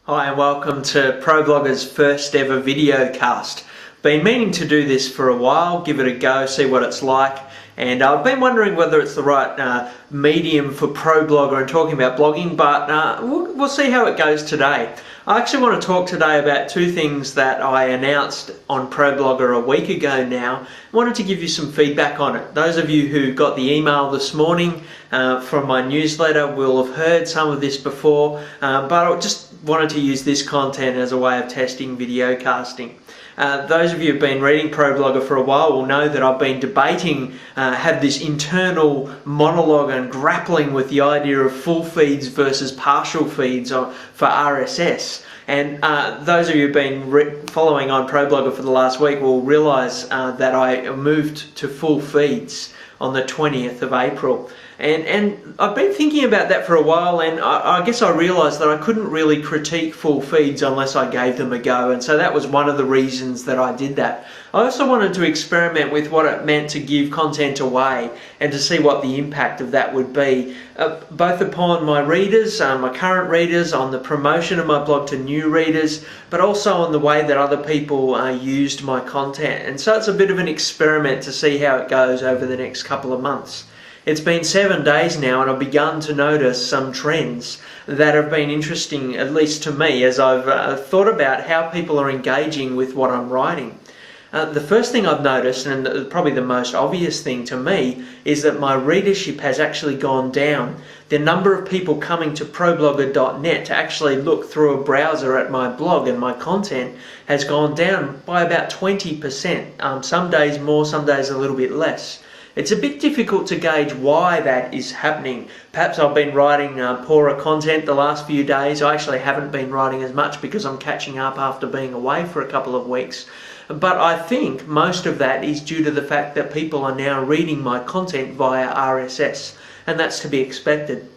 Hi and welcome to Problogger's first ever video cast. Been meaning to do this for a while, give it a go, see what it's like, and I've been wondering whether it's the right medium for Problogger and talking about blogging, but we'll see how it goes today. I actually want to talk today about two things that I announced on Problogger a week ago now. I wanted to give you some feedback on it. Those of you who got the email this morning from my newsletter will have heard some of this before, but I just wanted to use this content as a way of testing video casting. Those of you who have been reading Problogger for a while will know that I've been debating, have this internal monologue and grappling with the idea of full feeds versus partial feeds for RSS. And those of you who've been following on Problogger for the last week will realise that I moved to full feeds on the 20th of April. And I've been thinking about that for a while, and I guess I realised that I couldn't really critique full feeds unless I gave them a go, and so that was one of the reasons that I did that. I also wanted to experiment with what it meant to give content away and to see what the impact of that would be, both upon my readers, my current readers, on the promotion of my blog to new readers, but also on the way that other people used my content. And so it's a bit of an experiment to see how it goes over the next couple of months. It's been 7 days now and I've begun to notice some trends that have been interesting, at least to me, as I've thought about how people are engaging with what I'm writing. The first thing I've noticed, and probably the most obvious thing to me, is that my readership has actually gone down. The number of people coming to Problogger.net to actually look through a browser at my blog and my content has gone down by about 20%. Some days more, some days a little bit less. It's a bit difficult to gauge why that is happening. Perhaps I've been writing poorer content the last few days. I actually haven't been writing as much because I'm catching up after being away for a couple of weeks. But I think most of that is due to the fact that people are now reading my content via RSS, and that's to be expected.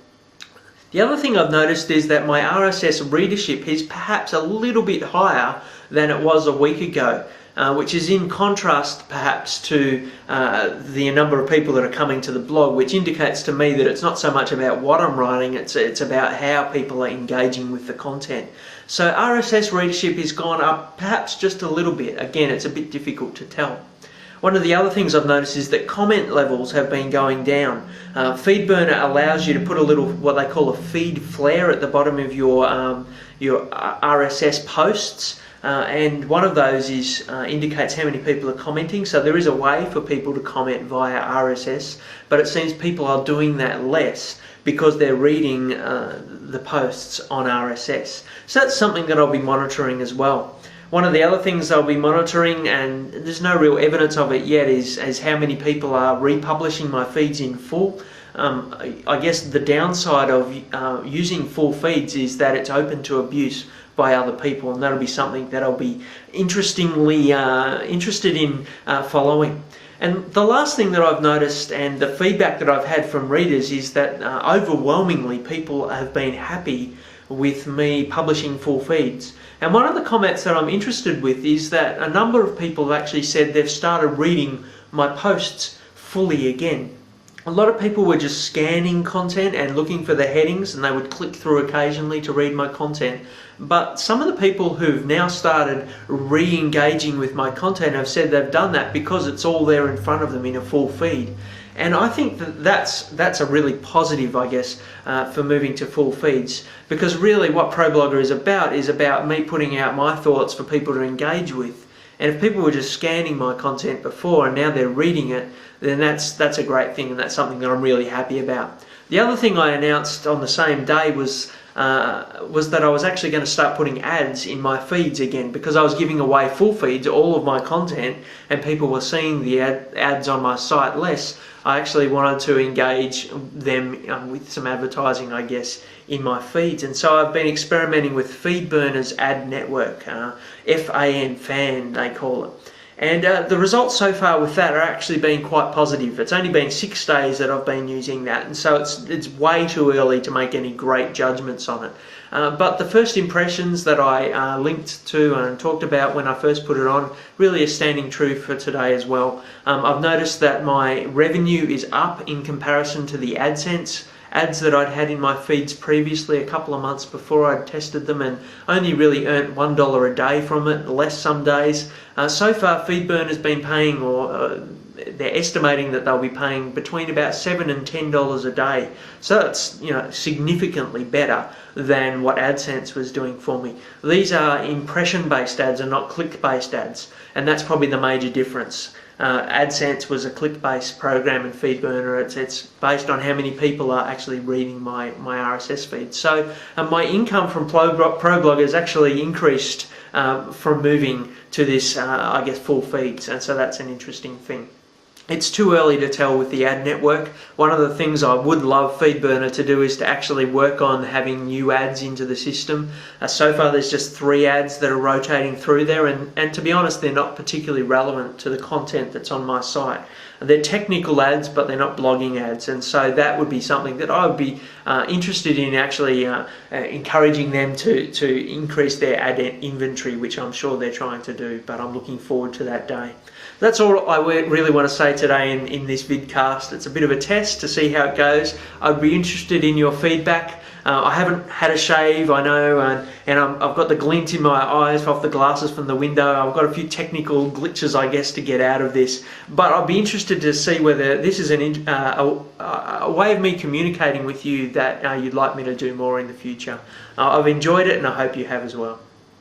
The other thing I've noticed is that my RSS readership is perhaps a little bit higher than it was a week ago. Which is in contrast perhaps to the number of people that are coming to the blog, which indicates to me that it's not so much about what I'm writing, it's about how people are engaging with the content. So RSS readership has gone up perhaps just a little bit. Again, it's a bit difficult to tell. One of the other things I've noticed is that comment levels have been going down. Feedburner allows you to put a little, what they call a feed flare at the bottom of your RSS posts. And one of those indicates how many people are commenting, so there is a way for people to comment via RSS, but it seems people are doing that less because they're reading the posts on RSS. So that's something that I'll be monitoring as well. One of the other things I'll be monitoring, and there's no real evidence of it yet, is how many people are republishing my feeds in full. I guess the downside of using full feeds is that it's open to abuse by other people, and that'll be something that I'll be interested in following. And the last thing that I've noticed, and the feedback that I've had from readers, is that overwhelmingly people have been happy with me publishing full feeds. And one of the comments that I'm interested with is that a number of people have actually said they've started reading my posts fully again. A lot of people were just scanning content and looking for the headings, and they would click through occasionally to read my content. But some of the people who've now started re-engaging with my content have said they've done that because it's all there in front of them in a full feed. And I think that's a really positive, I guess, for moving to full feeds. Because really what Problogger is about me putting out my thoughts for people to engage with. And if people were just scanning my content before and now they're reading it, then that's a great thing, and that's something that I'm really happy about. The other thing I announced on the same day was that I was actually going to start putting ads in my feeds again, because I was giving away full feeds, all of my content, and people were seeing the ads on my site less. I actually wanted to engage them with some advertising, I guess, in my feeds. And so I've been experimenting with Feedburner's ad network, FAN they call it. And the results so far with that are actually been quite positive. It's only been 6 days that I've been using that, and so it's way too early to make any great judgments on it. But the first impressions that I linked to and talked about when I first put it on really are standing true for today as well. I've noticed that my revenue is up in comparison to the AdSense ads that I'd had in my feeds previously, a couple of months before I'd tested them, and only really earned $1 a day from it, less some days. So far, FeedBurner's been paying, or they're estimating that they'll be paying between about $7 and $10 a day. So that's, you know, significantly better than what AdSense was doing for me. These are impression-based ads and not click-based ads, and that's probably the major difference. AdSense was a click-based program, and FeedBurner, it's based on how many people are actually reading my RSS feed. So my income from Problogger has actually increased from moving to this, I guess, full feeds, and so that's an interesting thing. It's too early to tell with the ad network. One of the things I would love FeedBurner to do is to actually work on having new ads into the system. So far there's just 3 ads that are rotating through there, and to be honest, they're not particularly relevant to the content that's on my site. They're technical ads, but they're not blogging ads, and so that would be something that I would be interested in actually encouraging them to increase their ad inventory, which I'm sure they're trying to do, but I'm looking forward to that day. That's all I really want to say today in this vidcast. It's a bit of a test to see how it goes. I'd be interested in your feedback. I haven't had a shave, I know, and I've got the glint in my eyes off the glasses from the window. I've got a few technical glitches, I guess, to get out of this. But I'd be interested to see whether this is a way of me communicating with you that you'd like me to do more in the future. I've enjoyed it, and I hope you have as well.